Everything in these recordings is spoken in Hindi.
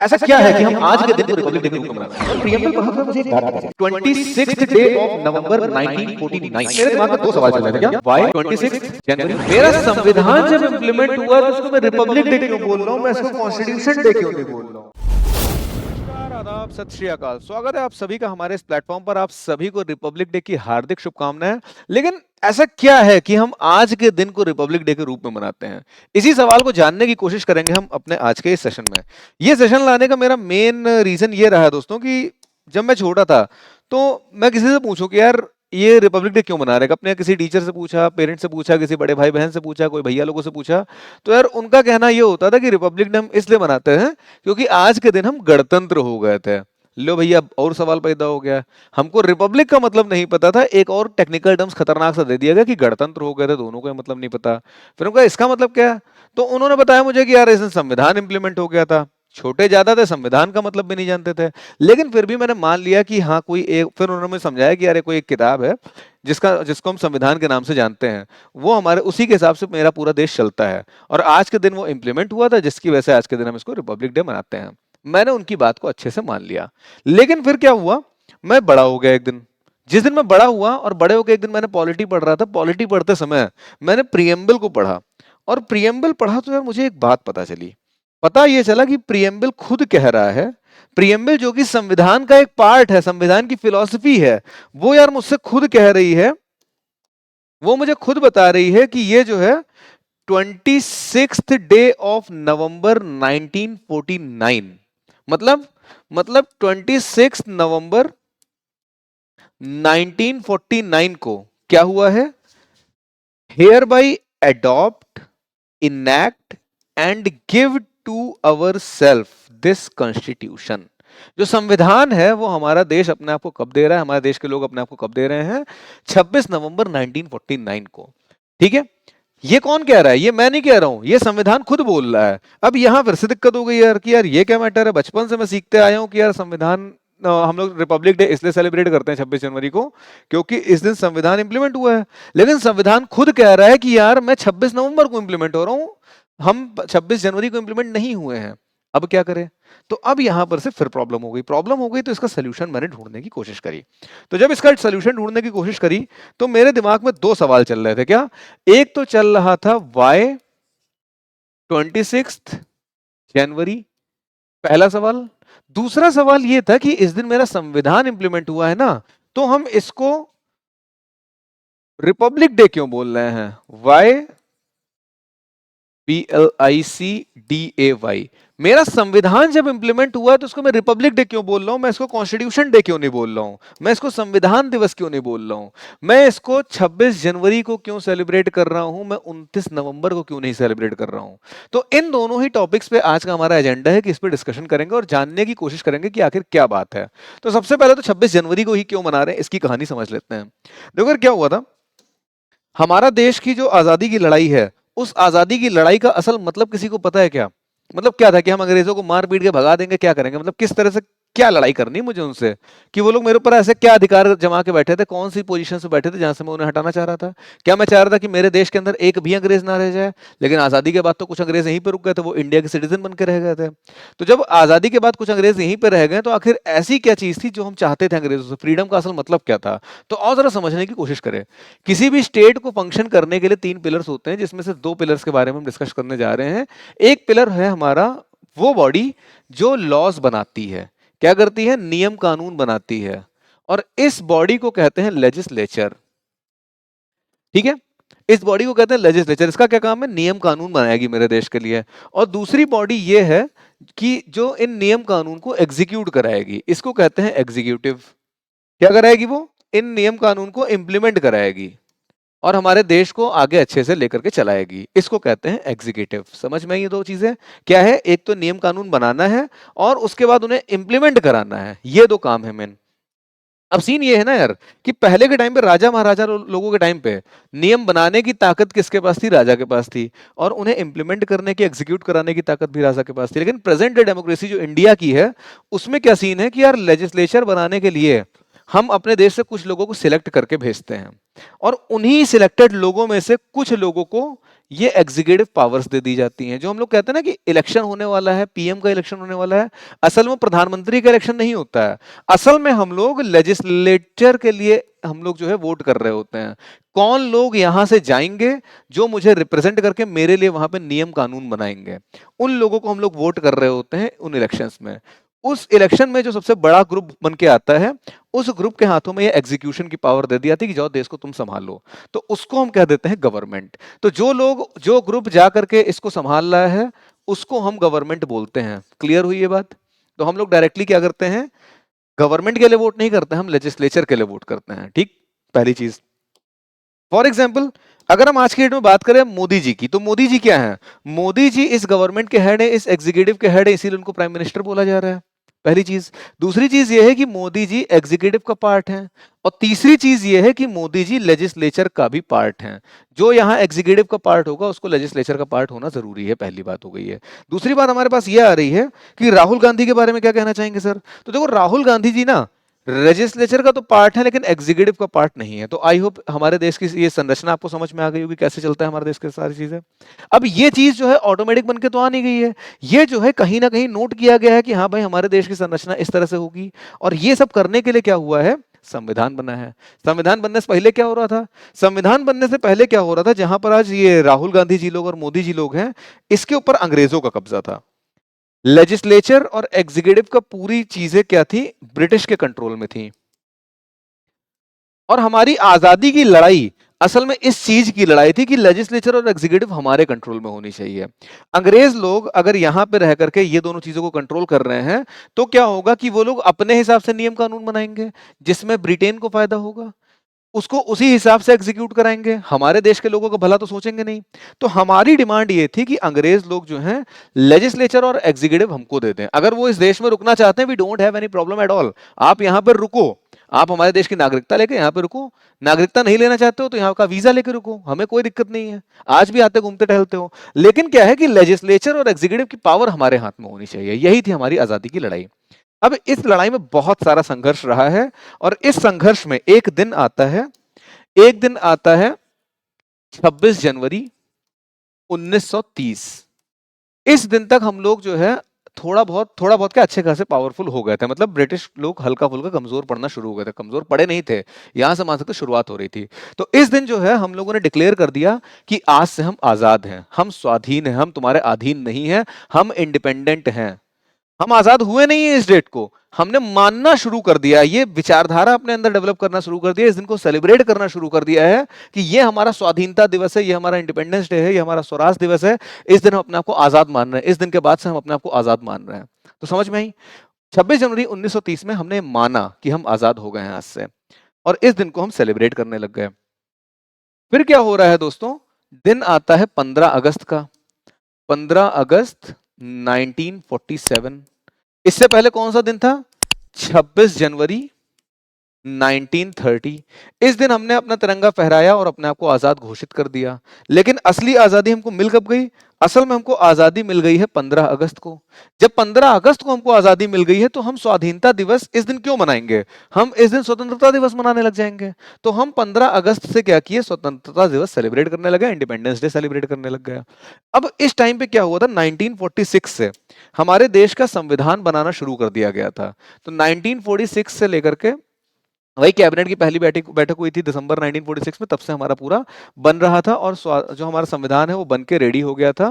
ऐसा क्या है कि हम आज के दिन को रिपब्लिक डे के रूप में मनाते हैं? प्रियम्बल पढ़ा था मुझे एक बात पता चली। 26th day of November 1949। मेरे दिमाग में दो सवाल चल रहे थे, क्या व्हाई 26 जनवरी? मेरा संविधान जब इंप्लीमेंट हुआ तो उसको मैं रिपब्लिक डे क्यों बोल रहा हूं, मैं इसको कॉन्स्टिट्यूशन डे क्यों नहीं बोल रहा हूं? आदाब, सत श्री अकाल। स्वागत है आप सभी का हमारे इस प्लेटफॉर्म पर। आप सभी को रिपब्लिक डे की हार्दिक शुभकामनाएं। लेकिन ऐसा क्या है कि हम आज के दिन को रिपब्लिक डे के रूप में मनाते हैं? इसी सवाल को जानने की कोशिश करेंगे हम अपने आज के इस सेशन में। ये सेशन लाने का मेरा मेन रीजन ये रहा है दोस्तों कि जब मैं छोटा था तो मैं किसी से पूछूं कि यार ये रिपब्लिक डे क्यों मना रहे हैं, अपने किसी टीचर से पूछा, पेरेंट्स से पूछा, किसी बड़े भाई बहन से पूछा, कोई भैया लोगों से पूछा, तो यार उनका कहना ये होता था कि रिपब्लिक डे हम इसलिए मनाते हैं क्योंकि आज के दिन हम गणतंत्र हो गए थे। लो भैया, और सवाल पैदा हो गया। हमको रिपब्लिक का मतलब नहीं पता था, एक और टेक्निकल टर्म्स खतरनाक सा दे दिया गया कि गणतंत्र हो गए थे, दोनों का मतलब नहीं पता। फिर उनका इसका मतलब क्या है? तो उन्होंने बताया मुझे कि यार इस दिन संविधान इंप्लीमेंट हो गया था। छोटे ज्यादा थे, संविधान का मतलब भी नहीं जानते थे, लेकिन फिर भी मैंने मान लिया कि हाँ कोई एक। फिर उन्होंने मुझे समझाया कि यार कोई एक किताब है जिसको हम संविधान के नाम से जानते हैं, वो हमारे उसी के हिसाब से मेरा पूरा देश चलता है, और आज के दिन वो इंप्लीमेंट हुआ था, जिसकी वजह से आज के दिन हम इसको रिपब्लिक डे मनाते हैं। मैंने उनकी बात को अच्छे से मान लिया। लेकिन फिर क्या हुआ, मैं बड़ा हो गया एक दिन। जिस दिन मैं बड़ा हुआ और बड़े होकर एक दिन मैंने पॉलिटी पढ़ रहा था, पॉलिटी पढ़ते समय मैंने प्रियम्बल को पढ़ा, और प्रियम्बल पढ़ा तो यार मुझे एक बात पता चली। पता ये चला कि प्रियम्बल खुद कह रहा है, प्रियम्बल जो कि संविधान का एक पार्ट है, संविधान की फिलॉसफी है, वो यार मुझसे खुद कह रही है, वो मुझे खुद बता रही है कि ये जो है 26th डे ऑफ नवंबर 1949, मतलब 26 नवंबर 1949 को क्या हुआ है? Hereby adopt, enact and give to our self this constitution. जो संविधान है वो हमारा देश अपने आप को कब दे रहा है, हमारे देश के लोग अपने आप को कब दे रहे हैं? 26 नवंबर 1949 को। ठीक है, ये कौन कह रहा है? ये मैं नहीं कह रहा हूं, ये संविधान खुद बोल रहा है। अब यहां फिर से दिक्कत हो गई यार कि यार ये क्या मैटर है। बचपन से मैं सीखते आया हूं कि यार संविधान, हम लोग रिपब्लिक डे इसलिए सेलिब्रेट करते हैं 26 जनवरी को क्योंकि इस दिन संविधान इंप्लीमेंट हुआ है। लेकिन संविधान खुद कह रहा है कि यार मैं 26 नवंबर को इंप्लीमेंट हो रहा हूं, हम 26 जनवरी को इंप्लीमेंट नहीं हुए हैं। अब क्या करें? तो अब यहां पर से फिर प्रॉब्लम हो गई तो इसका सोल्यूशन मैंने ढूंढने की कोशिश करी। तो जब इसका सोल्यूशन ढूंढने की कोशिश करी तो मेरे दिमाग में दो सवाल चल रहे थे। क्या? एक तो चल रहा था व्हाई 26 जनवरी, पहला सवाल। दूसरा सवाल यह था कि इस दिन मेरा संविधान इंप्लीमेंट हुआ है ना, तो हम इसको रिपब्लिक डे क्यों बोल रहे हैं? Why PLICDAY। मेरा संविधान जब इंप्लीमेंट हुआ है तो उसको मैं रिपब्लिक डे क्यों बोल रहा हूं? मैं इसको कॉन्स्टिट्यूशन डे क्यों नहीं बोल रहा हूं? मैं इसको संविधान दिवस क्यों नहीं बोल रहा हूं? मैं इसको 26 जनवरी को क्यों सेलिब्रेट कर रहा हूं? मैं 29 नवंबर को क्यों नहीं सेलिब्रेट कर रहा हूं? तो इन दोनों ही टॉपिक्स पे आज का हमारा एजेंडा है कि इस पे डिस्कशन करेंगे और जानने की कोशिश करेंगे कि आखिर क्या बात है। तो सबसे पहले तो 26 जनवरी को ही क्यों मना रहे हैं, इसकी कहानी समझ लेते हैं। देखो क्या हुआ था, हमारा देश की जो आजादी की लड़ाई है, उस आजादी की लड़ाई का असल मतलब किसी को पता है क्या? मतलब क्या था कि हम अंग्रेजों को मार पीट के भगा देंगे, क्या करेंगे? मतलब किस तरह से, क्या लड़ाई करनी मुझे उनसे कि वो लोग मेरे ऊपर ऐसे क्या अधिकार जमा के बैठे थे, कौन सी पोजीशन से बैठे थे जहां से मैं उन्हें हटाना चाह रहा था? क्या मैं चाह रहा था कि मेरे देश के अंदर एक भी अंग्रेज ना रह जाए? लेकिन आजादी के बाद तो कुछ अंग्रेज यहीं पर रुक गए थे, वो इंडिया के सिटीजन बन के रह गए थे। तो जब आजादी के बाद कुछ अंग्रेज यहीं पर रह गए तो आखिर ऐसी क्या चीज थी जो हम चाहते थे अंग्रेजों से? फ्रीडम का असल मतलब क्या था? तो और जरा समझने की कोशिश करें। किसी भी स्टेट को फंक्शन करने के लिए 3 पिलर्स होते हैं, जिसमें से 2 पिलर्स के बारे में हम डिस्कस करने जा रहे हैं। एक पिलर है हमारा वो बॉडी जो लॉज बनाती है, क्या करती है? नियम कानून बनाती है, और इस बॉडी को कहते हैं लेजिस्लेचर। ठीक है, इस बॉडी को कहते हैं लेजिस्लेचर। इसका क्या काम है? नियम कानून बनाएगी मेरे देश के लिए। और दूसरी बॉडी ये है कि जो इन नियम कानून को एग्जीक्यूट कराएगी, इसको कहते हैं एग्जीक्यूटिव। क्या कराएगी? वो इन नियम कानून को इंप्लीमेंट कराएगी और हमारे देश को आगे अच्छे से लेकर के चलाएगी, इसको कहते हैं एग्जीक्यूटिव। समझ में ये दो चीजें क्या है? एक तो नियम कानून बनाना है और उसके बाद उन्हें इंप्लीमेंट कराना है, ये दो काम है मेन। अब सीन ये है ना यार कि पहले के टाइम पे राजा महाराजा लोगों के टाइम पे नियम बनाने की ताकत किसके पास थी? राजा के पास थी, और उन्हें इंप्लीमेंट करने की, एग्जीक्यूट कराने की ताकत भी राजा के पास थी। लेकिन प्रेजेंट डे डेमोक्रेसी जो इंडिया की है, उसमें क्या सीन है कि यार लेजिस्लेचर बनाने के लिए हम अपने देश से कुछ लोगों को सिलेक्ट करके भेजते हैं और उन्हीं सिलेक्टेड लोगों में से कुछ लोगों को ये एग्जीक्यूटिव पावर्स दे दी जाती हैं। जो हम लोग कहते हैं ना कि इलेक्शन होने वाला है, पीएम का इलेक्शन होने वाला है, असल में प्रधानमंत्री का इलेक्शन नहीं होता है। असल में हम लोग लेजिस्लेचर के लिए हम लोग जो है वोट कर रहे होते हैं। कौन लोग यहां से जाएंगे जो मुझे रिप्रेजेंट करके मेरे लिए वहां पे नियम कानून बनाएंगे, उन लोगों को हम लोग वोट कर रहे होते हैं उन इलेक्शंस में। उस इलेक्शन में जो सबसे बड़ा ग्रुप बन के आता है, उस ग्रुप के हाथों में ये एग्जीक्यूशन की पावर दे दी जाती है कि जाओ देश को तुम संभालो, तो उसको हम कह देते हैं गवर्नमेंट। तो जो ग्रुप जा करके इसको संभाल रहा है उसको हम गवर्नमेंट बोलते हैं। क्लियर हुई ये बात? तो हम लोग डायरेक्टली क्या करते हैं, गवर्नमेंट के लिए वोट नहीं करते, हम लेजिस्लेचर के लिए वोट करते हैं। ठीक, पहली चीज। फॉर एग्जाम्पल, अगर हम आज की डेट में बात करें मोदी जी की, तो मोदी जी क्या है? मोदी जी इस गवर्नमेंट के हेड है, इस एग्जीक्यूटिव के हेड है, इसीलिए उनको प्राइम मिनिस्टर बोला जा रहा है। पहली चीज। दूसरी चीज ये है कि मोदी जी एग्जीक्यूटिव का पार्ट है, और तीसरी चीज ये है कि मोदी जी लेजिस्लेचर का भी पार्ट है। जो यहाँ एग्जीक्यूटिव का पार्ट होगा उसको लेजिस्लेचर का पार्ट होना जरूरी है। पहली बात हो गई है। दूसरी बात हमारे पास ये आ रही है कि राहुल गांधी के बारे में क्या कहना चाहेंगे सर? तो देखो, राहुल गांधी जी ना लेजिस्लेचर का तो पार्ट है लेकिन एग्जीक्यूटिव का पार्ट नहीं है। तो आई होप हमारे देश की ये संरचना आपको समझ में आ गई होगी, कैसे चलता है हमारे देश की सारी चीजें। अब ये चीज जो है ऑटोमेटिक बन के तो आ नहीं गई है, ये जो है कहीं ना कहीं नोट किया गया है कि हाँ भाई हमारे देश की संरचना इस तरह से होगी। और ये सब करने के लिए क्या हुआ है? संविधान बना है। संविधान बनने से पहले क्या हो रहा था? संविधान बनने से पहले क्या हो रहा था, जहां पर आज ये राहुल गांधी जी लोग और मोदी जी लोग हैं, इसके ऊपर अंग्रेजों का कब्जा था। लेजिस्लेचर और एग्जीक्यूटिव का पूरी चीजें क्या थी? ब्रिटिश के कंट्रोल में थी। और हमारी आजादी की लड़ाई असल में इस चीज की लड़ाई थी कि लेजिस्लेचर और एग्जीक्यूटिव हमारे कंट्रोल में होनी चाहिए। अंग्रेज लोग अगर यहां पे रह करके ये दोनों चीजों को कंट्रोल कर रहे हैं, तो क्या होगा कि वो लोग अपने हिसाब से नियम कानून बनाएंगे, जिसमें ब्रिटेन को फायदा होगा, उसको उसी हिसाब से एग्जीक्यूट कराएंगे। हमारे देश के लोगों का भला तो सोचेंगे नहीं। तो हमारी डिमांड ये थी कि अंग्रेज लोग जो हैं लेजिस्लेचर और एग्जीक्यूटिव हमको दे दें। अगर वो इस देश में रुकना चाहते हैं, we don't have any problem at all, आप यहां पर रुको, आप हमारे देश की नागरिकता लेके यहाँ पे रुको। नागरिकता नहीं लेना चाहते हो तो यहाँ का वीजा लेके रुको, हमें कोई दिक्कत नहीं है। आज भी आते घूमते टहलते हो। लेकिन क्या है कि लेजिस्लेचर और एग्जीक्यूटिव की पावर हमारे हाथ में होनी चाहिए। यही थी हमारी आजादी की लड़ाई। अब इस लड़ाई में बहुत सारा संघर्ष रहा है, और इस संघर्ष में एक दिन आता है, 26 जनवरी 1930। इस दिन तक हम लोग जो है थोड़ा बहुत क्या अच्छे खासे पावरफुल हो गए थे। मतलब ब्रिटिश लोग हल्का फुल्का कमजोर पड़ना शुरू हो गए थे, कमजोर पड़े नहीं थे, यहां से मान सकते शुरुआत हो रही थी। तो इस दिन जो है हम लोगों ने डिक्लेयर कर दिया कि आज से हम आजाद हैं, हम स्वाधीन हैं, हम तुम्हारे अधीन नहीं हैं, हम इंडिपेंडेंट हैं। हम आजाद हुए नहीं है, इस डेट को हमने मानना शुरू कर दिया, ये विचारधारा अपने अंदर डेवलप करना शुरू कर दिया, इस दिन को सेलिब्रेट करना शुरू कर दिया है कि ये हमारा स्वाधीनता दिवस है, ये हमारा इंडिपेंडेंस डे है, ये हमारा स्वराज दिवस है। इस दिन हम अपने आप को आजाद मान रहे हैं, इस दिन के बाद से हम अपने आप को आजाद मान रहे हैं। तो समझ में आई? 26 जनवरी 1930 में हमने माना कि हम आजाद हो गए हैं आज से, और इस दिन को हम सेलिब्रेट करने लग गए। फिर क्या हो रहा है दोस्तों? दिन आता है 15 अगस्त का, 15 अगस्त 1947। इससे पहले कौन सा दिन था? 26 जनवरी 1930। इस दिन हमने अपना तिरंगा फहराया और अपने आप को आजाद घोषित कर दिया। लेकिन असली आजादी हमको मिल कब गई? असल में हमको आजादी मिल गई है 15 अगस्त को। जब 15 अगस्त को हमको आजादी मिल गई है, तो हम स्वाधीनता दिवस इस दिन क्यों मनाएंगे? हम इस दिन स्वतंत्रता दिवस मनाने लग जाएंगे। तो हम 15 अगस्त से क्या किए? स्वतंत्रता दिवस सेलिब्रेट करने लगे, इंडिपेंडेंस डे सेलिब्रेट करने लग गया। अब इस टाइम पे क्या हुआ था? 1946 से हमारे देश का संविधान बनाना शुरू कर दिया गया था। तो 1946 से लेकर के वही कैबिनेट की पहली बैठक हुई थी दिसंबर 1946 में, तब से हमारा पूरा बन रहा था, और जो हमारा संविधान है वो बन के रेडी हो गया था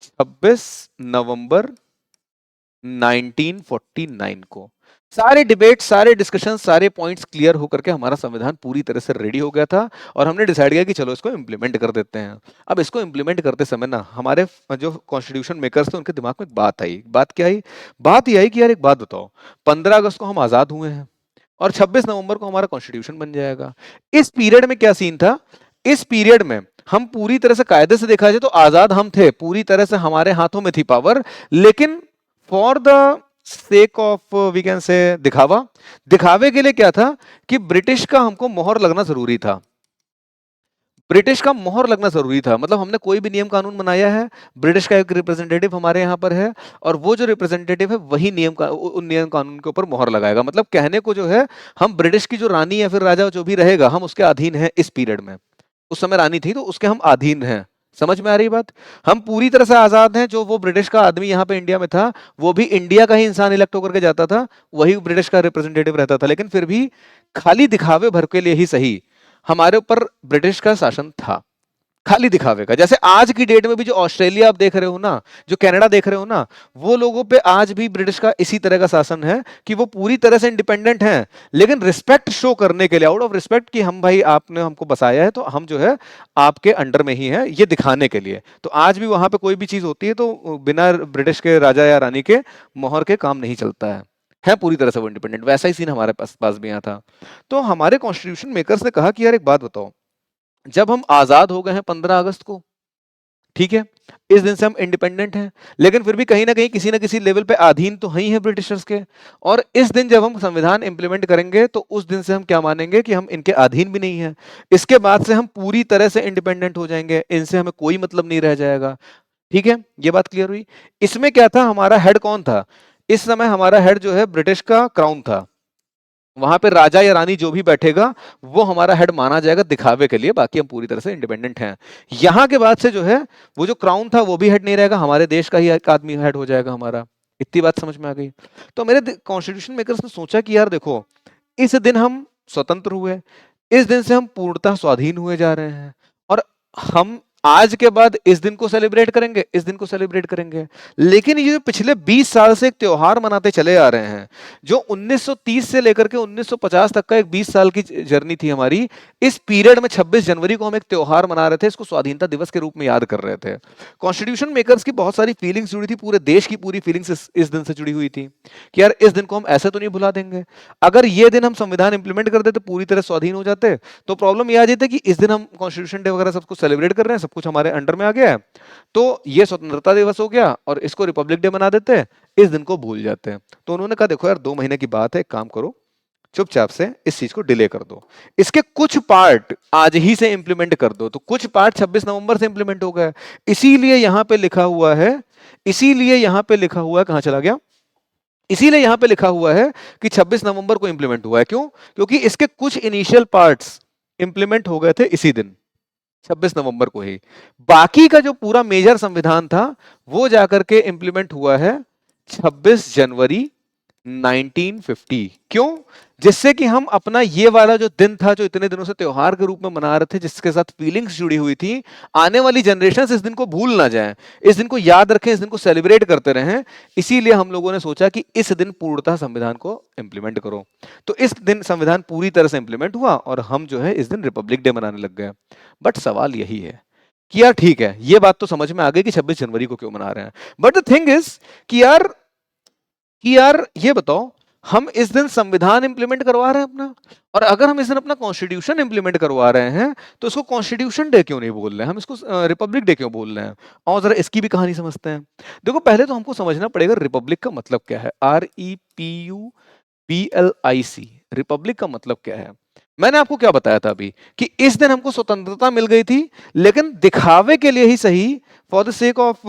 26 नवंबर 1949 को। सारे डिबेट, सारे डिस्कशन, सारे पॉइंट्स क्लियर होकर के हमारा संविधान पूरी तरह से रेडी हो गया था, और हमने डिसाइड किया कि चलो इसको इम्प्लीमेंट कर देते हैं। अब इसको इम्प्लीमेंट करते समय ना हमारे जो कॉन्स्टिट्यूशन मेकर्स थे उनके दिमाग में एक बात आई। बात क्या आई? बात यह आई कि यार एक बात बताओ, 15 अगस्त को हम आजाद हुए हैं और 26 नवंबर को हमारा कॉन्स्टिट्यूशन बन जाएगा। इस पीरियड में क्या सीन था? इस पीरियड में हम पूरी तरह से, कायदे से देखा जाए तो आजाद हम थे, पूरी तरह से हमारे हाथों में थी पावर, लेकिन for the sake of we can say दिखावे के लिए क्या था कि ब्रिटिश का हमको मोहर लगना जरूरी था। ब्रिटिश का मोहर लगना जरूरी था, मतलब हमने कोई भी नियम कानून बनाया है, ब्रिटिश का एक रिप्रेजेंटेटिव हमारे यहाँ पर है, और वो जो रिप्रेजेंटेटिव है वही नियम का उन नियम कानून के ऊपर मोहर लगाएगा। मतलब कहने को जो है, हम ब्रिटिश की जो रानी या फिर राजा जो भी रहेगा, हम उसके अधीन है इस पीरियड में। उस समय रानी थी तो उसके हम अधीन हैं। समझ में आ रही बात? हम पूरी तरह से आजाद हैं। जो वो ब्रिटिश का आदमी यहाँ पे इंडिया में था, वो भी इंडिया का ही इंसान इलेक्ट होकर के जाता था, वही ब्रिटिश का रिप्रेजेंटेटिव रहता था। लेकिन फिर भी खाली दिखावे भर के लिए ही सही, हमारे ऊपर ब्रिटिश का शासन था, खाली दिखावे का। जैसे आज की डेट में भी जो ऑस्ट्रेलिया आप देख रहे हो ना, जो कनाडा देख रहे हो ना, वो लोगों पे आज भी ब्रिटिश का इसी तरह का शासन है कि वो पूरी तरह से इंडिपेंडेंट हैं, लेकिन रिस्पेक्ट शो करने के लिए, आउट ऑफ रिस्पेक्ट कि हम भाई आपने हमको बसाया है तो हम जो है आपके अंडर में ही है, ये दिखाने के लिए। तो आज भी वहां पे कोई भी चीज होती है तो बिना ब्रिटिश के राजा या रानी के मोहर के काम नहीं चलता है पूरी तरह से वो इंडिपेंडेंट। वैसा ही सीन हमारे पास भी यहाँ था। तो हमारे कॉन्स्टिट्यूशन मेकर्स ने कहा कि यार एक बात बताओ, जब हम आजाद हो गए हैं 15 अगस्त को, ठीक है, इस दिन से हम इंडिपेंडेंट हैं, लेकिन फिर भी कहीं ना कहीं किसी ना किसी लेवल पे अधीन तो ही है ब्रिटिशर्स के। और इस दिन जब हम संविधान इंप्लीमेंट करेंगे तो उस दिन से हम क्या मानेंगे कि हम इनके अधीन भी नहीं है। इसके बाद से हम पूरी तरह से इंडिपेंडेंट हो जाएंगे, इनसे हमें कोई मतलब नहीं रह जाएगा। ठीक है, ये बात क्लियर हुई। इसमें क्या था, हमारा हेड कौन था इस समय? हमारा हेड जो है ब्रिटिश का क्राउन था। वहां पे राजा या रानी जो भी बैठेगा वो हमारा हेड माना जाएगा दिखावे के लिए, बाकी हम पूरी तरह से इंडिपेंडेंट हैं। यहां के बाद से जो है वो जो क्राउन था वो भी हेड नहीं रहेगा, हमारे देश का ही एक आदमी हेड हो जाएगा हमारा। इतनी बात समझ में आ गई? तो मेरे कॉन्स्टिट्यूशन मेकर्स ने सोचा कि यार देखो, इस दिन हम स्वतंत्र हुए, इस दिन से हम पूर्णतः स्वाधीन हुए जा रहे हैं, और हम आज के बाद इस दिन को सेलिब्रेट करेंगे, इस दिन को सेलिब्रेट करेंगे। लेकिन ये जो पिछले 20 साल से एक त्योहार मनाते चले आ रहे हैं, जो 1930 से लेकर के 1950 तक का एक 20 साल की जर्नी थी हमारी, इस पीरियड में 26 जनवरी को हम एक त्योहार मना रहे थे, इसको स्वाधीनता दिवस के रूप में याद कर रहे थे। कॉन्स्टिट्यूशन मेकर्स की बहुत सारी फीलिंग्स जुड़ी थी, पूरे देश की पूरी फीलिंग्स इस दिन से जुड़ी हुई थी कि यार इस दिन को हम ऐसे तो नहीं भुला देंगे। अगर ये दिन हम संविधान इंप्लीमेंट कर देते, पूरी तरह स्वाधीन हो जाते, तो प्रॉब्लम ये आ जाती कि इस दिन हम कॉन्स्टिट्यूशन डे वगैरह सब कुछ सेलिब्रेट कर रहे हैं, सब कुछ हमारे अंडर में आ गया है, तो ये स्वतंत्रता दिवस हो गया और इसको रिपब्लिक डे बना देते हैं, इस दिन को भूल जाते हैं। तो उन्होंने कहा देखो यार 2 महीने की बात है, एक काम करो, चुपचाप से इस चीज को डिले कर दो, इसके कुछ पार्ट आज ही से इंप्लीमेंट कर दो। तो कुछ पार्ट 26 नवंबर से इंप्लीमेंट हो गए, इसीलिए यहां पे लिखा हुआ है, इसीलिए यहां पे लिखा हुआ है, कहां चला गया, इसीलिए यहां पे लिखा हुआ है कि 26 नवंबर को इंप्लीमेंट हुआ है। क्यों? क्योंकि इसके कुछ इनिशियल पार्ट्स इंप्लीमेंट हो गए थे इसी दिन, 26 नवंबर को ही। बाकी का जो पूरा मेजर संविधान था वो जाकर के इंप्लीमेंट हुआ है 26 जनवरी 1950। क्यों? जिससे कि हम अपना ये वाला जो दिन था, जो इतने दिनों से त्योहार के रूप में मना रहे थे, जिसके साथ फीलिंग्स जुड़ी हुई थी, आने वाली जनरेशन इस दिन को भूल ना जाए, इस दिन को याद रखें, इस दिन को सेलिब्रेट करते रहें। इसीलिए हम लोगों ने सोचा कि इस दिन पूर्णतः संविधान को इंप्लीमेंट करो। तो इस दिन संविधान पूरी तरह से इंप्लीमेंट हुआ और हम जो है इस दिन रिपब्लिक डे मनाने लग गए। बट सवाल यही है कि यार ठीक है, ये बात तो समझ में आ गई कि 26 जनवरी को क्यों मना रहे हैं, बट द थिंग इज कि यार ये बताओ, हम इस दिन संविधान इंप्लीमेंट करवा रहे हैं अपना, और अगर हम इस दिन अपना कॉन्स्टिट्यूशन इंप्लीमेंट करवा रहे हैं तो इसको कॉन्स्टिट्यूशन डे क्यों नहीं बोल रहे हैं, हम इसको रिपब्लिक डे क्यों बोल रहे हैं? और जरा इसकी भी कहानी समझते हैं। देखो, पहले तो हमको समझना पड़ेगा रिपब्लिक का मतलब क्या है। REPUBLIC, रिपब्लिक का मतलब क्या है? मैंने आपको क्या बताया था अभी कि इस दिन हमको स्वतंत्रता मिल गई थी, लेकिन दिखावे के लिए ही सही, for the sake of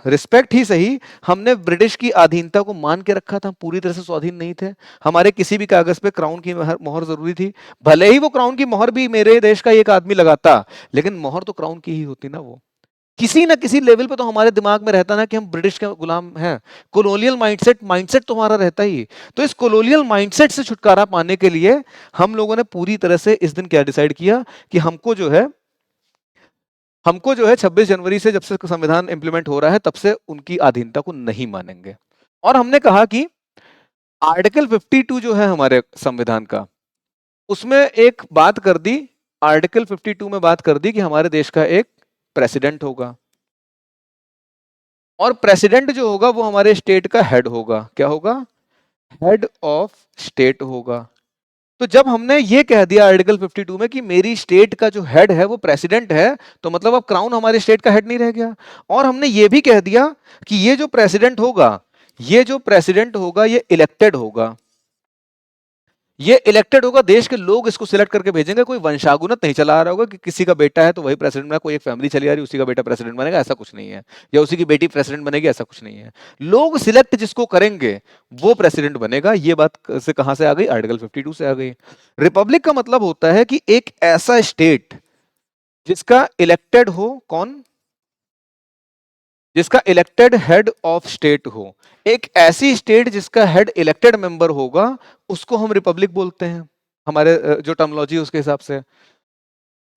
respect ही सही, हमने ब्रिटिश की अधीनता को मान के रखा था। पूरी तरह से स्वाधीन नहीं थे, हमारे किसी भी कागज पे क्राउन की मोहर जरूरी थी। भले ही वो क्राउन की मोहर भी मेरे देश का एक आदमी लगाता, लेकिन मोहर तो क्राउन की ही होती ना। वो किसी ना किसी लेवल पे तो हमारे दिमाग में रहता ना कि हम ब्रिटिश के गुलाम हैं। कोलोनियल माइंडसेट तो हमारा रहता ही। तो इस कोलोनियल माइंडसेट से छुटकारा पाने के लिए हम लोगों ने पूरी तरह से इस दिन क्या डिसाइड किया कि हमको जो है 26 जनवरी से, जब से संविधान इंप्लीमेंट हो रहा है, तब से उनकी अधीनता को नहीं मानेंगे। और हमने कहा कि आर्टिकल 52 जो है हमारे संविधान का, उसमें एक बात कर दी, आर्टिकल 52 में बात कर दी कि हमारे देश का एक प्रेसिडेंट होगा, और प्रेसिडेंट जो होगा वो हमारे स्टेट का हेड होगा। क्या होगा? हेड ऑफ स्टेट होगा। तो जब हमने ये कह दिया आर्टिकल 52 में कि मेरी स्टेट का जो हेड है वो प्रेसिडेंट है, तो मतलब अब क्राउन हमारे स्टेट का हेड नहीं रह गया। और हमने ये भी कह दिया कि ये जो प्रेसिडेंट होगा ये इलेक्टेड होगा। ये इलेक्टेड होगा, देश के लोग इसको सिलेक्ट करके भेजेंगे, कोई वंशागुनत नहीं चला आ रहा होगा कि किसी का बेटा है तो वही प्रेसिडेंट बना, कोई एक फैमिली चली आ रही उसी का बेटा प्रेसिडेंट बनेगा, ऐसा कुछ नहीं है, या उसी की बेटी प्रेसिडेंट बनेगी, ऐसा कुछ नहीं है। लोग सिलेक्ट जिसको करेंगे वो प्रेसिडेंट बनेगा। ये बात से कहां से आ गई? आर्टिकल 52 से आ गई। रिपब्लिक का मतलब होता है कि एक ऐसा स्टेट जिसका इलेक्टेड हो, कौन? जिसका इलेक्टेड हेड ऑफ स्टेट हो। एक ऐसी स्टेट जिसका हेड इलेक्टेड मेंबर होगा उसको हम रिपब्लिक बोलते हैं, हमारे जो टर्मिनोलॉजी है उसके हिसाब से।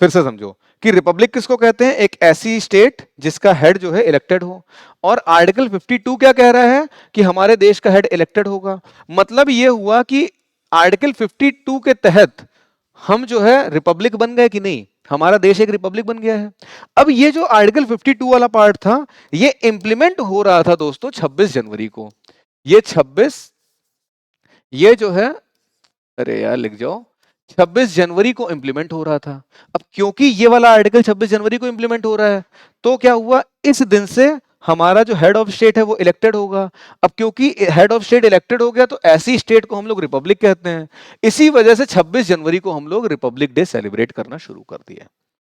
फिर से समझो कि रिपब्लिक किसको कहते हैं? एक ऐसी स्टेट जिसका हेड जो है इलेक्टेड हो। और आर्टिकल 52 क्या कह रहा है? कि हमारे देश का हेड इलेक्टेड होगा। मतलब ये हुआ कि आर्टिकल 52 के तहत हम जो है रिपब्लिक बन गए कि नहीं? हमारा देश एक रिपब्लिक बन गया है। अब ये जो आर्टिकल 52 वाला पार्ट था ये इंप्लीमेंट हो रहा था दोस्तों 26 जनवरी को। ये 26, ये जो है, अरे यार लिख जाओ, 26 जनवरी को इंप्लीमेंट हो रहा था। अब क्योंकि ये वाला आर्टिकल 26 जनवरी को इंप्लीमेंट हो रहा है तो क्या हुआ? इस दिन से हमारा जो हेड ऑफ स्टेट है वो इलेक्टेड होगा। अब क्योंकि हेड ऑफ स्टेट इलेक्टेड हो गया तो ऐसी स्टेट को हम लोग रिपब्लिक कहते हैं। इसी वजह से 26 जनवरी को हम लोग रिपब्लिक डे सेलिब्रेट करना शुरू कर दिया।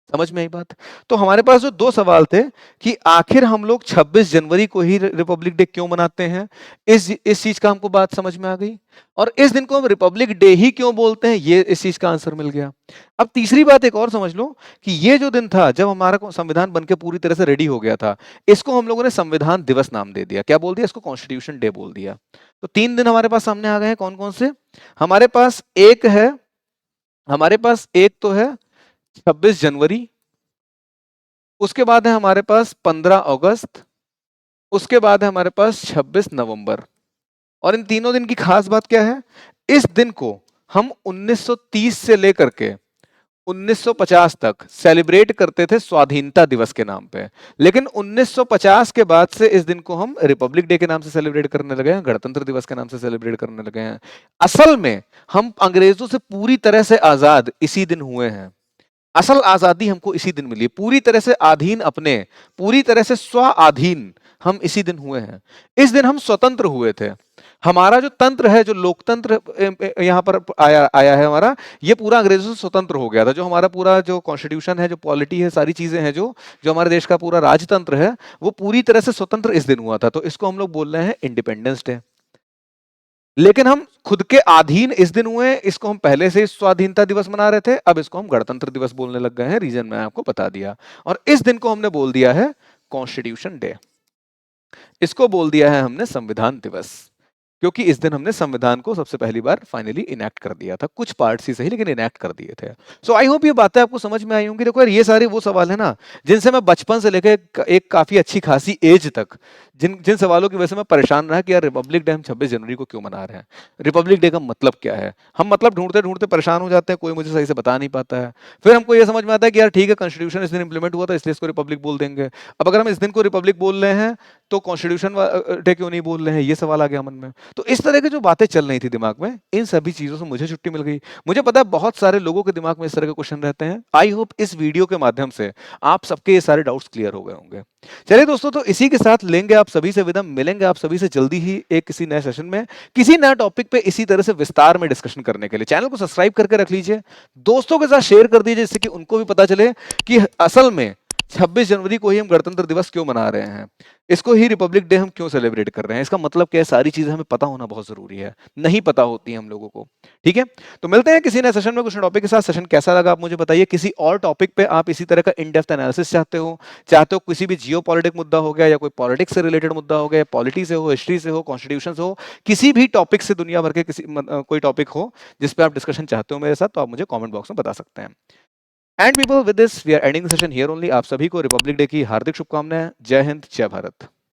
समझ में आई बात? तो हमारे पास जो दो सवाल थे कि आखिर हम लोग 26 जनवरी को ही रिपब्लिक डे क्यों मनाते हैं, इस चीज का हमको बात समझ में आ गई। और इस दिन को हम रिपब्लिक डे ही क्यों बोलते हैं, ये इस चीज का आंसर मिल गया। अब तीसरी बात एक और समझ लो कि ये जो दिन था जब हमारा संविधान बनके पूरी तरह से रेडी हो गया था, इसको हम लोगों ने संविधान दिवस नाम दे दिया। क्या बोल दिया? इसको कॉन्स्टिट्यूशन डे बोल दिया। तो 3 दिन हमारे पास सामने आ गए हैं। कौन कौन से? हमारे पास एक है, हमारे पास एक तो है 26 जनवरी, उसके बाद है हमारे पास 15 अगस्त, उसके बाद है हमारे पास 26 नवंबर। और इन तीनों दिन की खास बात क्या है? इस दिन को हम 1930 से लेकर के 1950 तक सेलिब्रेट करते थे स्वाधीनता दिवस के नाम पे। लेकिन 1950 के बाद से इस दिन को हम रिपब्लिक डे के नाम से सेलिब्रेट करने लगे हैं, गणतंत्र दिवस के नाम से सेलिब्रेट करने लगे हैं। असल में हम अंग्रेजों से पूरी तरह से आजाद इसी दिन हुए हैं। असल आजादी हमको इसी दिन मिली, पूरी तरह से अधीन अपने, पूरी तरह से स्व अधीन हम इसी दिन हुए हैं। इस दिन हम स्वतंत्र हुए थे। हमारा जो तंत्र है, जो लोकतंत्र यहाँ पर आया है हमारा, ये पूरा अंग्रेजों से स्वतंत्र हो गया था। जो हमारा पूरा जो कॉन्स्टिट्यूशन है, जो पॉलिटी है, सारी चीजें हैं, जो जो हमारे देश का पूरा राजतंत्र है, वो पूरी तरह से स्वतंत्र इस दिन हुआ था। तो इसको हम लोग बोल रहे हैं इंडिपेंडेंस डे। लेकिन हम खुद के अधीन इस दिन हुए, इसको हम पहले से स्वाधीनता दिवस मना रहे थे, अब इसको हम गणतंत्र दिवस बोलने लग गए हैं। रीजन मैं आपको बता दिया। और इस दिन को हमने बोल दिया है कॉन्स्टिट्यूशन डे, इसको बोल दिया है हमने संविधान दिवस, क्योंकि इस दिन हमने संविधान को सबसे पहली बार फाइनली इनैक्ट कर दिया था। कुछ पार्ट्स ही सही, लेकिन इनैक्ट कर दिए थे। सो आई होप ये बातें आपको समझ में आई होंगी। देखो यार, ये सारे वो सवाल है ना जिनसे मैं बचपन से लेकर एक काफी अच्छी खासी एज तक, जिन जिन सवालों की वजह से मैं परेशान रहा कि यार रिपब्लिक डे हम 26 जनवरी को क्यों मना रहे हैं, रिपब्लिक डे का मतलब क्या है। हम मतलब ढूंढते ढूंढते परेशान हो जाते हैं, कोई मुझे सही से बता नहीं पाता है। फिर हमको ये समझ में आता है कि यार ठीक है, कॉन्स्टिट्यूशन इस दिन इंप्लीमेंट हुआ था इसलिए इसको रिपब्लिक बोल देंगे। अब अगर हम इस दिन को रिपब्लिक बोल रहे हैं तो कॉन्स्टिट्यूशन डे क्यों नहीं बोल रहे हैं, ये सवाल आ गया मन में। तो इस तरह की जो बातें चल रही थी दिमाग में, इन सभी चीजों से मुझे छुट्टी मिल गई। मुझे पता है बहुत सारे लोगों के दिमाग में इस तरह के क्वेश्चन रहते हैं। आई होप इस वीडियो के माध्यम से आप सबके ये सारे डाउट्स क्लियर हो गए होंगे। चलिए दोस्तों, तो इसी के साथ लेंगे आप सभी से विदा, मिलेंगे आप सभी से जल्दी ही एक किसी नए सेशन में, किसी नए टॉपिक पे इसी तरह से विस्तार में डिस्कशन करने के लिए। चैनल को सब्सक्राइब करके रख लीजिए, दोस्तों के साथ शेयर कर दीजिए, जिससे कि उनको भी पता चले कि असल में 26 जनवरी को ही हम गणतंत्र दिवस क्यों मना रहे हैं, इसको ही रिपब्लिक डे हम क्यों सेलिब्रेट कर रहे हैं, इसका मतलब क्या है, सारी चीजें हमें पता होना बहुत जरूरी है, नहीं पता होती है हम लोगों को। ठीक है, तो मिलते हैं किसी नए सेशन में कुछ टॉपिक के साथ। सेशन कैसा लगा आप मुझे बताइए। किसी और टॉपिक पे आप इसी तरह का इन डेप्थ एनालिसिस चाहते हो किसी भी जियो पॉलिटिक मुद्दा हो गया, या कोई पॉलिटिक्स से रिलेटेड मुद्दा हो गया, पॉलिटी से हो, हिस्ट्री से हो, कॉन्स्टिट्यूशन से हो, किसी भी टॉपिक से दुनिया भर के किसी कोई टॉपिक हो जिस पे आप डिस्कशन चाहते हो मेरे साथ, तो आप मुझे कमेंट बॉक्स में बता सकते हैं। And people, with this we are ending the session here only. आप सभी को रिपब्लिक डे की हार्दिक शुभकामनाएं। जय हिंद, जय भारत।